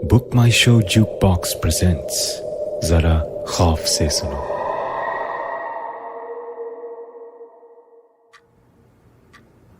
Book माई show juke box presents, जरा खौफ से सुनो।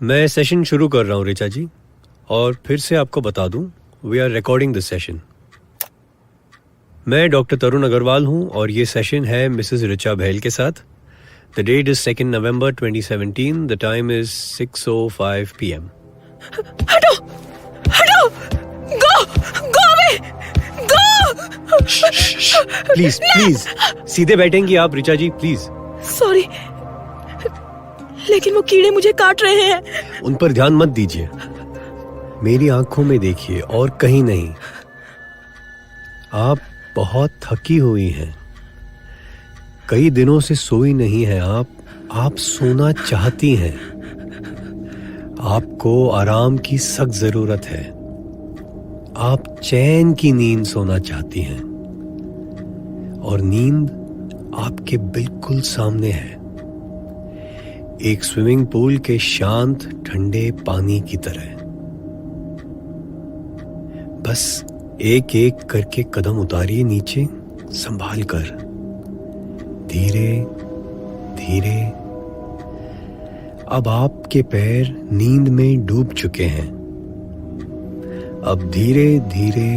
मैं सेशन शुरू कर रहा हूँ ऋचा जी, और फिर से आपको बता दूं, we are recording this session. मैं डॉक्टर तरुण अग्रवाल हूँ और ये सेशन है मिसेस ऋचा बहल के साथ। The date is 2 November 2017, the time is 6:05 PM। हटो हटो, go away, go. Please please सीधे बैठेंगी आप ऋचा जी, प्लीज। सॉरी, लेकिन वो कीड़े मुझे काट रहे हैं। उन पर ध्यान मत दीजिए, मेरी आंखों में देखिए और कहीं नहीं। आप बहुत थकी हुई हैं, कई दिनों से सोई नहीं है आप सोना चाहती हैं। आपको आराम की सख्त जरूरत है। आप चैन की नींद सोना चाहती हैं, और नींद आपके बिल्कुल सामने है, एक स्विमिंग पूल के शांत ठंडे पानी की तरह। बस एक एक करके कदम उतारिए नीचे, संभाल कर, धीरे धीरे। अब आपके पैर नींद में डूब चुके हैं। अब धीरे धीरे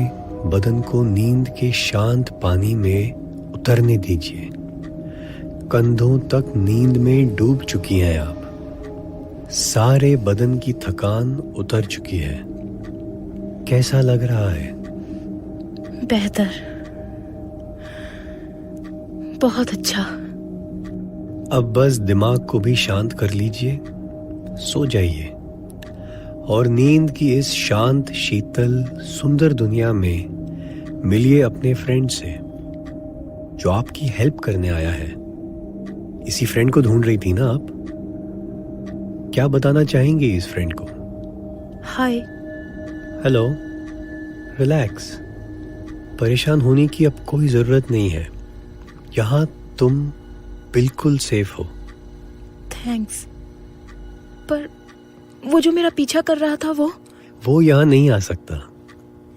बदन को नींद के शांत पानी में उतरने दीजिए। कंधों तक नींद में डूब चुकी हैं आप। सारे बदन की थकान उतर चुकी है। कैसा लग रहा है? बेहतर, बहुत अच्छा। अब बस दिमाग को भी शांत कर लीजिए, सो जाइए, और नींद की इस शांत शीतल सुंदर दुनिया में मिलिए अपने फ्रेंड से, जो आपकी हेल्प करने आया है। इसी फ्रेंड को ढूंढ रही थी ना आप? क्या बताना चाहेंगे इस फ्रेंड को? हाय। हेलो, रिलैक्स, परेशान होने की अब कोई जरूरत नहीं है। यहाँ तुम बिल्कुल सेफ हो। थैंक्स, पर वो जो मेरा पीछा कर रहा था वो यहाँ नहीं आ सकता।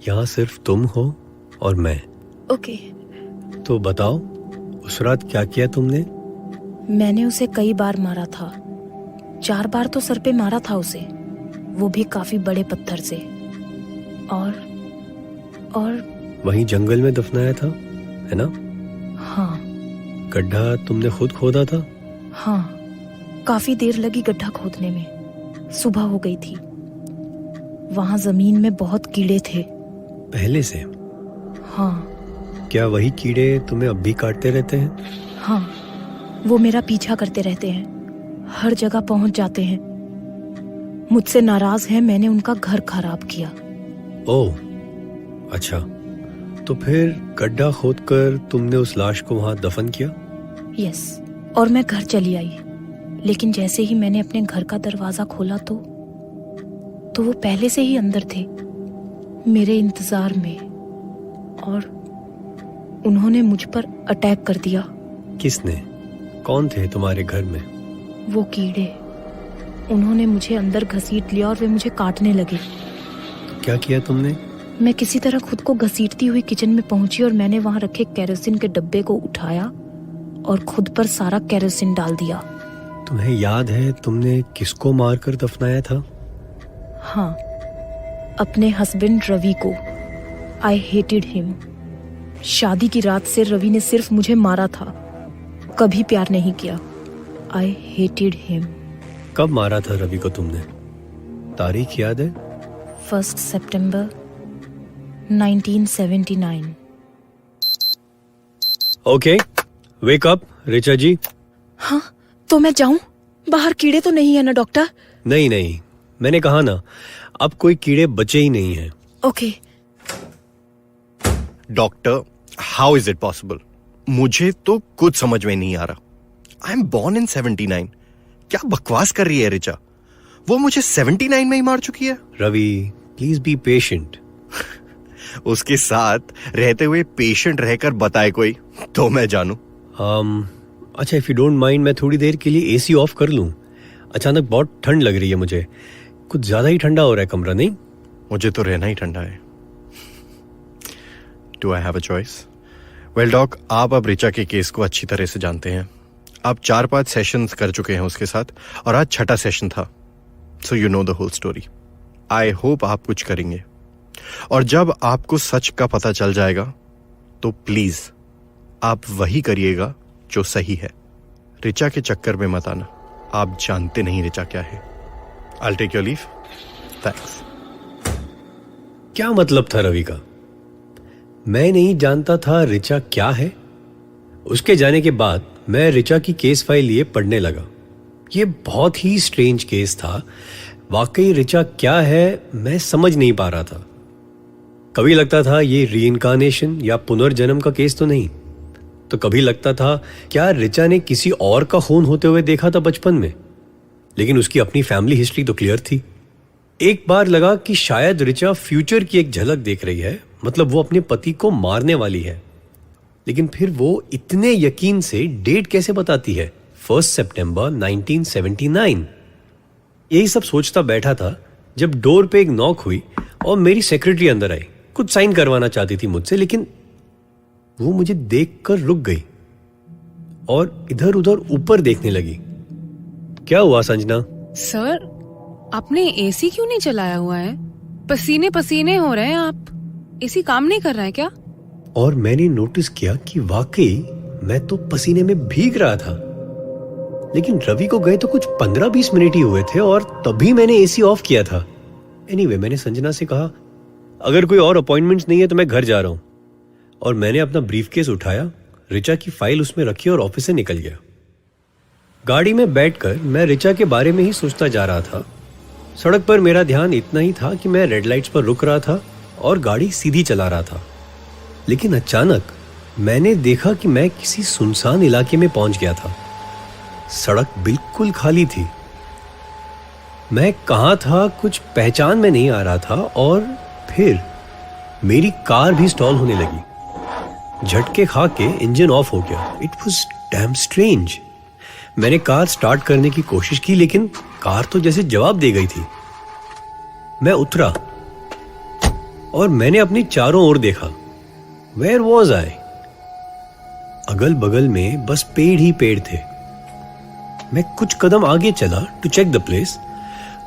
यहाँ सिर्फ तुम हो और मैं। ओके। तो बताओ, उस रात क्या किया तुमने? मैंने उसे कई बार मारा था। 4 बार तो सर पे मारा था उसे, वो भी काफी बड़े पत्थर से। और वहीं जंगल में दफनाया था, है ना? हाँ। गड्ढा तुमने खुद खोदा था? हाँ, काफी देर लगी गड्ढा खोदने में। सुबह हो गई थी। वहां जमीन में बहुत कीड़े थे पहले से? हाँ। क्या वही कीड़े तुम्हें अब भी काटते रहते हैं? हाँ, वो मेरा पीछा करते रहते हैं, हर जगह पहुंच जाते हैं। मुझसे नाराज हैं, मैंने उनका घर खराब किया। ओह, अच्छा। तो फिर गड्ढा खोदकर तुमने उस लाश को वहां दफन किया? यस, और मैं घर चली आई। लेकिन जैसे ही मैंने अपने घर का दरवाजा खोला तो वो पहले से ही अंदर थे, मेरे इंतजार में, और उन्होंने मुझ पर अटैक कर दिया। किसने? कौन थे तुम्हारे घर में? वो कीड़े। उन्होंने मुझे अंदर घसीट लिया और वे मुझे काटने लगे। तो क्या किया तुमने? मैं किसी तरह खुद को घसीटती हुई किचन में पहुंची, और मैंने वहां रखे केरोसिन के डब्बे को उठाया और खुद पर सारा केरोसिन डाल दिया। तुम्हें याद है तुमने किसको मारकर दफनाया था? हाँ, अपने हस्बैंड रवि को। I hated him. शादी की रात से रवि ने सिर्फ मुझे मारा था, कभी प्यार नहीं किया। I hated him. कब मारा था रवि को तुमने? तारीख याद है? 1 सितंबर 1979। ओके, वेक अप ऋचा जी। हाँ, तो मैं जाऊं? बाहर कीड़े तो नहीं है ना डॉक्टर? नहीं, मैंने कहा ना, अब कोई कीड़े बचे ही नहीं हैं। Okay. Doctor, how is it possible? मुझे तो कुछ समझ में नहीं आ रहा। I am born in 79। क्या बकवास कर रही है ऋचा? वो मुझे 79 में ही मार चुकी है। Ravi, please be patient. उसके साथ रहते हुए पेशेंट रहकर बताए कोई तो मैं जानू। अच्छा, इफ यू डोंट माइंड, मैं थोड़ी देर के लिए एसी ऑफ कर लूं? अचानक बहुत ठंड लग रही है मुझे, कुछ ज्यादा ही ठंडा हो रहा है कमरा, नहीं? मुझे तो रहना ही ठंडा है। Do I have a choice? Well dog, आप अब ऋचा के केस को अच्छी तरह से जानते हैं। आप 4-5 सेशंस कर चुके हैं उसके साथ और आज 6ठा सेशन था। So you know the whole story. I hope आप कुछ करेंगे और जब आपको सच का पता चल जाएगा तो प्लीज आप वही करिएगा जो सही है। ऋचा के चक्कर में मत आना, आप जानते नहीं ऋचा क्या है। I'll take your leave. Thanks. क्या मतलब था रवि का? मैं नहीं जानता था ऋचा क्या है। उसके जाने के बाद मैं ऋचा की केस फाइल लिए पढ़ने लगा। ये बहुत ही स्ट्रेंज केस था। वाकई ऋचा क्या है मैं समझ नहीं पा रहा था। कभी लगता था ये रीइंकार्नेशन या पुनर्जन्म का केस तो नहीं, तो कभी लगता था क्या ऋचा ने किसी और का खून होते हुए देखा था बचपन में। लेकिन उसकी अपनी फैमिली हिस्ट्री तो क्लियर थी। एक बार लगा कि शायद ऋचा फ्यूचर की एक झलक देख रही है, मतलब वो अपने पति को मारने वाली है। लेकिन फिर वो इतने यकीन से डेट कैसे बताती है, 1 सितंबर 1979। यही सब सोचता बैठा था जब डोर पे एक नॉक हुई और मेरी सेक्रेटरी अंदर आई। कुछ साइन करवाना चाहती थी मुझसे, लेकिन वो मुझे देखकर रुक गई और इधर उधर ऊपर देखने लगी। क्या हुआ संजना? सर, आपने एसी क्यों नहीं चलाया हुआ है? पसीने पसीने हो रहे हैं आप। एसी काम नहीं कर रहा है क्या? और मैंने नोटिस किया कि वाकई मैं तो पसीने में भीग रहा था। लेकिन रवि को गए तो कुछ 15-20 मिनट ही हुए थे और तभी मैंने एसी ऑफ किया था। एनीवे, मैंने संजना से कहा अगर कोई और अपॉइंटमेंट्स नहीं है तो मैं घर जा रहा हूं। और मैंने अपना ब्रीफकेस उठाया, ऋचा की फाइल उसमें रखी और ऑफिस से निकल गया। गाड़ी में बैठकर मैं ऋचा के बारे में ही सोचता जा रहा था। सड़क पर मेरा ध्यान इतना ही था कि मैं रेड लाइट्स पर रुक रहा था और गाड़ी सीधी चला रहा था। लेकिन अचानक मैंने देखा कि मैं किसी सुनसान इलाके में पहुंच गया था। सड़क बिल्कुल खाली थी। मैं कहां था कुछ पहचान में नहीं आ रहा था और फिर मेरी कार भी स्टॉल होने लगी। झटके खा के इंजन ऑफ हो गया। It was damn strange. मैंने कार स्टार्ट करने की कोशिश की लेकिन कार तो जैसे जवाब दे गई थी। मैं उतरा और मैंने अपनी चारों ओर देखा। Where was I? अगल बगल में बस पेड़ ही पेड़ थे। मैं कुछ कदम आगे चला टू चेक द प्लेस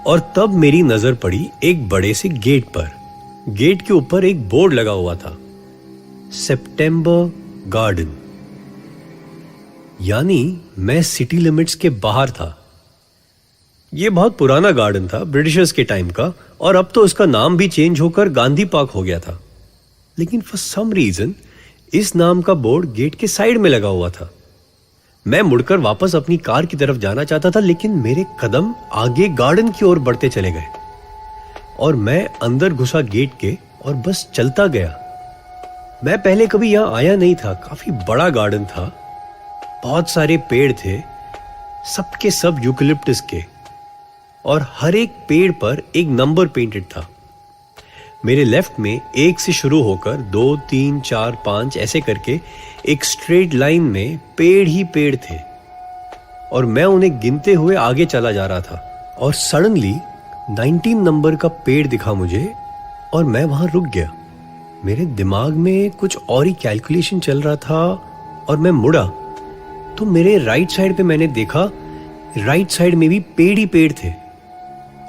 और तब मेरी नजर पड़ी एक बड़े से गेट पर। गेट के ऊपर एक बोर्ड लगा हुआ था, सितंबर गार्डन। यानी मैं सिटी लिमिट्स के बाहर था। यह बहुत पुराना गार्डन था, ब्रिटिशर्स के टाइम का, और अब तो उसका नाम भी चेंज होकर गांधी पार्क हो गया था। लेकिन फॉर सम रीजन इस नाम का बोर्ड गेट के साइड में लगा हुआ था। मैं मुड़कर वापस अपनी कार की तरफ जाना चाहता था लेकिन मेरे कदम आगे गार्डन की ओर बढ़ते चले गए और मैं अंदर घुसा गेट के और बस चलता गया। मैं पहले कभी यहां आया नहीं था। काफी बड़ा गार्डन था, बहुत सारे पेड़ थे, सबके सब यूकेलिप्टस के, और हर एक पेड़ पर एक नंबर पेंटेड था। मेरे लेफ्ट में 1 से शुरू होकर 2, 3, 4, 5 ऐसे करके एक स्ट्रेट लाइन में पेड़ ही पेड़ थे और मैं उन्हें गिनते हुए आगे चला जा रहा था। और सडनली 19 नंबर का पेड़ दिखा मुझे और मैं वहां रुक गया। मेरे दिमाग में कुछ और ही कैलकुलेशन चल रहा था और मैं मुड़ा तो मेरे राइट साइड पे मैंने देखा, राइट साइड में भी पेड़ ही पेड़ थे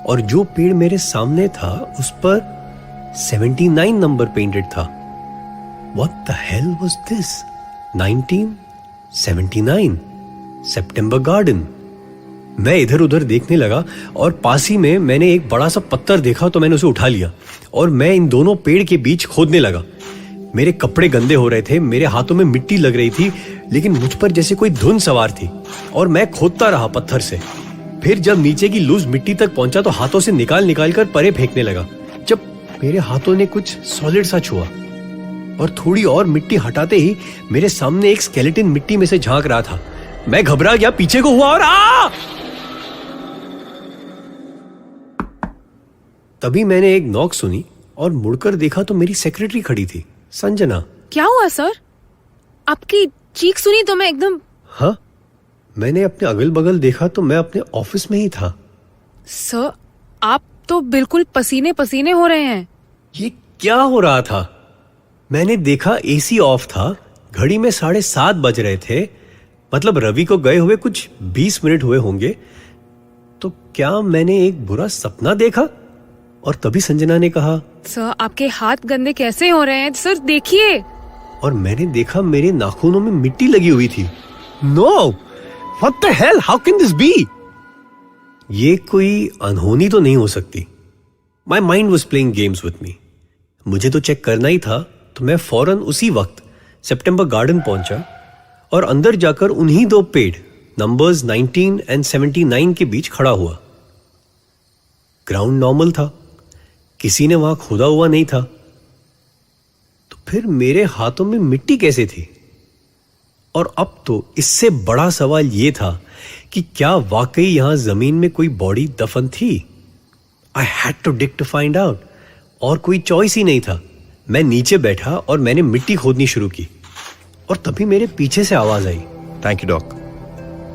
और जो पेड़ मेरे सामने था उस पर 79 नंबर पेंटेड था। What the hell was this? 1979 September garden. मैं इधर उधर देखने लगा और पास ही में मैंने एक बड़ा सा पत्थर देखा तो मैंने उसे उठा लिया और मैं इन दोनों पेड़ के बीच खोदने लगा। मेरे कपड़े गंदे हो रहे थे, मेरे हाथों में मिट्टी लग रही थी, लेकिन मुझ पर जैसे कोई धुन सवार थी और मैं खोदता रहा पत्थर से। फिर जब नीचे की लूज मिट्टी तक पहुंचा तो हाथों से निकाल कर परे फेंकने लगा। जब मेरे हाथों ने कुछ सॉलिड सा छुआ और थोड़ी और मिट्टी हटाते ही मेरे सामने एक स्केलेटन मिट्टी में से झांक रहा था। मैं घबरा गया, पीछे को हुआ और तभी मैंने एक नॉक सुनी और मुड़कर देखा तो मेरी सेक्रेटरी खड़ी थी, संजना। क्या हुआ सर? आपकी चीख सुनी तो मैं एकदम। हाँ, मैंने अपने अगल बगल देखा तो मैं अपने ऑफिस में ही था। सर, आप तो बिल्कुल पसीने पसीने हो रहे हैं। ये क्या हो रहा था? मैंने देखा एसी ऑफ था, घड़ी में 7:30 बज रहे थे, मतलब रवि को गए हुए कुछ 20 मिनट हुए होंगे। तो क्या मैंने एक बुरा सपना देखा? और तभी संजना ने कहा, सर आपके हाथ गंदे कैसे हो रहे हैं सर, देखिए। और मैंने देखा मेरे नाखूनों में मिट्टी लगी हुई थी। No, what the hell, how can this be? ये कोई अनहोनी तो नहीं हो सकती। My mind was playing games with me. मुझे तो चेक करना ही था, तो मैं फौरन उसी वक्त सेप्टेम्बर गार्डन पहुंचा और अंदर जाकर उन्हीं 2 पेड़ नंबर्स 19 और 79 के बीच खड़ा हुआ। ग्राउंड नॉर्मल था, किसी ने वहां खोदा हुआ नहीं था। तो फिर मेरे हाथों में मिट्टी कैसे थी? और अब तो इससे बड़ा सवाल यह था कि क्या वाकई यहां जमीन में कोई बॉडी दफन थी? I had to dig to find out, और कोई चॉइस ही नहीं था। मैं नीचे बैठा और मैंने मिट्टी खोदनी शुरू की, और तभी मेरे पीछे से आवाज आई। थैंक यू डॉक,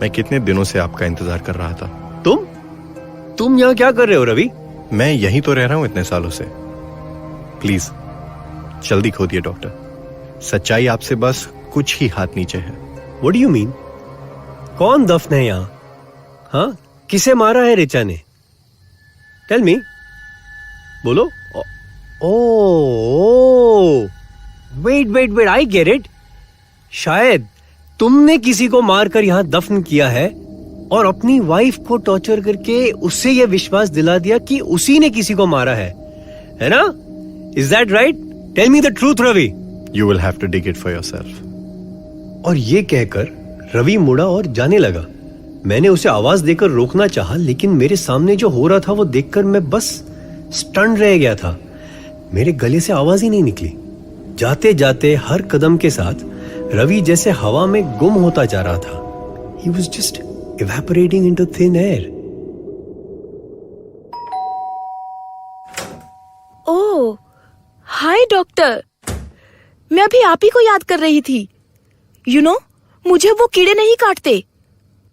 मैं कितने दिनों से आपका इंतजार कर रहा था। तुम यहां क्या कर रहे हो रवि? मैं यहीं तो रह रहा हूं इतने सालों से। प्लीज जल्दी खोदिए डॉक्टर, सच्चाई आपसे बस कुछ ही हाथ नीचे है। What do you mean? कौन दफन है यहां? हाँ, किसे मारा है रिचा ने? टेल मी, बोलो। ओ, वेट, आई गेट इट। शायद तुमने किसी को मारकर यहां दफन किया है और अपनी वाइफ को टॉर्चर करके उससे यह विश्वास दिला दिया कि उसी ने किसी को मारा है ना? Is that right? Tell me the truth Ravi. You will have to dig it for yourself. और ये कहकर रवि मुड़ा और जाने लगा। मैंने उसे आवाज देकर रोकना चाहा, लेकिन मेरे सामने जो हो रहा था वो देखकर मैं बस स्टन रह गया था। मेरे गले से आवाज ही नहीं निकली। जाते जाते हर कदम के साथ रवि जैसे हवा में गुम होता जा रहा था। He was just evaporating into thin air. Oh, hi doctor. मैं अभी आप ही को याद कर रही थी। यू नो, मुझे वो कीड़े नहीं काटते।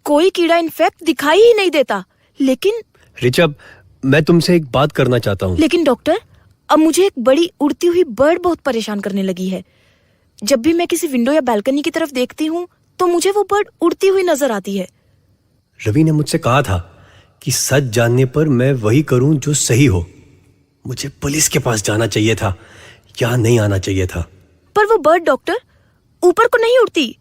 कोई कीड़ा इनफैक्ट दिखाई ही नहीं देता। लेकिन रिचा, मैं तुमसे एक बात करना चाहता हूँ। लेकिन डॉक्टर, अब मुझे एक बड़ी उड़ती हुई बर्ड बहुत परेशान करने लगी है। जब भी मैं किसी विंडो या बालकनी की तरफ देखती हूँ तो मुझे वो बर्ड उड़ती हुई नजर आती है। रवि ने मुझसे कहा था कि सच जानने पर मैं वही करूं जो सही हो। मुझे पुलिस के पास जाना चाहिए था, यहाँ नहीं आना चाहिए था। पर वो बर्ड डॉक्टर ऊपर को नहीं उड़ती।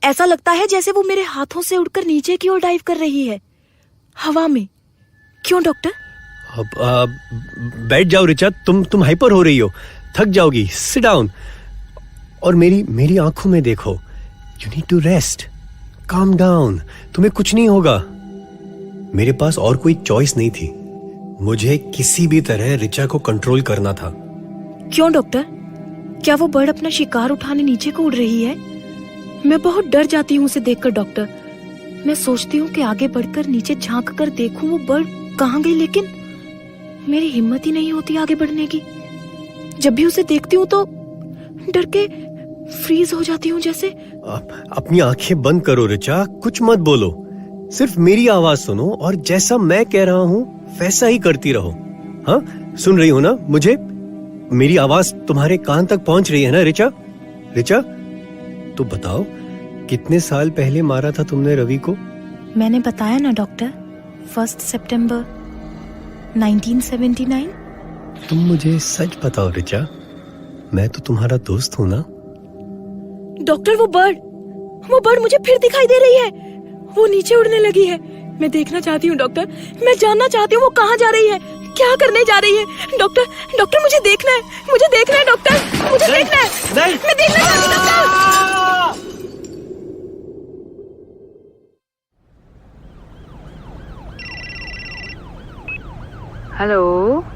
ऐसा लगता है जैसे वो मेरे हाथों से उड़कर नीचे की ओर डाइव कर रही है, हवा में। क्यों डॉक्टर? अब बैठ जाओ रिचा, तुम हाइपर हो रही हो, थक जाओगी। सिट डाउन और मेरी आंखों में देखो। You need to rest, calm down, तुम्हें कुछ नहीं होगा। मेरे पास और कोई चॉइस नहीं थी। मुझे किसी भी तरह रिचा को कंट्रोल करना था। क्यों डॉक्टर? क्या वो बर्ड अपना शिकार उठाने नीचे को उड़ रही है? मैं बहुत डर जाती हूँ उसे देखकर डॉक्टर। मैं सोचती हूँ कि आगे बढ़कर नीचे झांक कर देखूं वो बर्ड कहाँ गई, लेकिन मेरी हिम्मत ही नहीं होती आगे बढ़ने की। जब भी उसे देखती हूँ तो डर के फ्रीज हो जाती हूँ जैसे। अपनी आंखें बंद करो रिचा, कुछ मत बोलो, सिर्फ मेरी आवाज सुनो और जैसा मैं कह रहा हूँ वैसा ही करती रहो। हाँ, सुन रही हो ना मुझे? मेरी आवाज तुम्हारे कान तक पहुंच रही है ना रिचा? रिचा, तो बताओ, कितने साल पहले मारा था तुमने रवि को? मैंने बताया ना डॉक्टर, 1 सितंबर 1979। तुम मुझे सच बताओ रिचा, मैं तो तुम्हारा दोस्त हूँ ना? डॉक्टर, वो बर्ड मुझे फिर दिखाई दे रही है। वो नीचे उड़ने लगी है। मैं देखना चाहती हूँ डॉक्टर, मैं जानना चाहती हूँ वो कहाँ जा रही है, क्या करने जा रही है। डॉक्टर मुझे देखना है डॉक्टर, मुझे देखना है। मैं देखना चाहती हूँ डॉक्टर।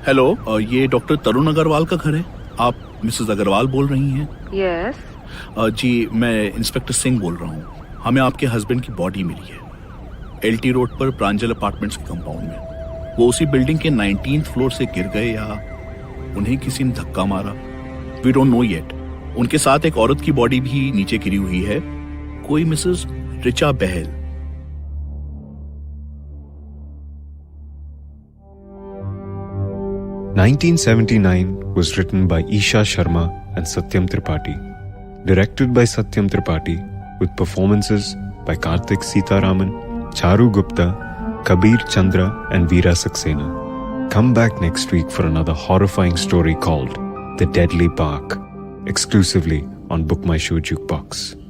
हेलो, ये डॉक्टर तरुण अग्रवाल का घर है? आप मिसेस अग्रवाल बोल रही हैं? यस। जी, मैं इंस्पेक्टर सिंह बोल रहा हूँ। हमें आपके हस्बैंड की बॉडी मिली है LT रोड पर प्रांजल अपार्टमेंट्स के कंपाउंड में। वो उसी बिल्डिंग के 19th फ्लोर से गिर गए या उन्हें किसी ने धक्का मारा, वी डोंट नो येट। उनके साथ एक औरत की बॉडी भी नीचे गिरी हुई है, कोई Mrs Richa Bahl. "1979" was written by Isha Sharma and Satyam Tripathi. Directed by Satyam Tripathi, with performances by Karthik Sitaraman, Charu Gupta, Kabir Chandra, and Veera Saxena. Come back next week for another horrifying story called The Deadly Park, exclusively on Book My Show Jukebox.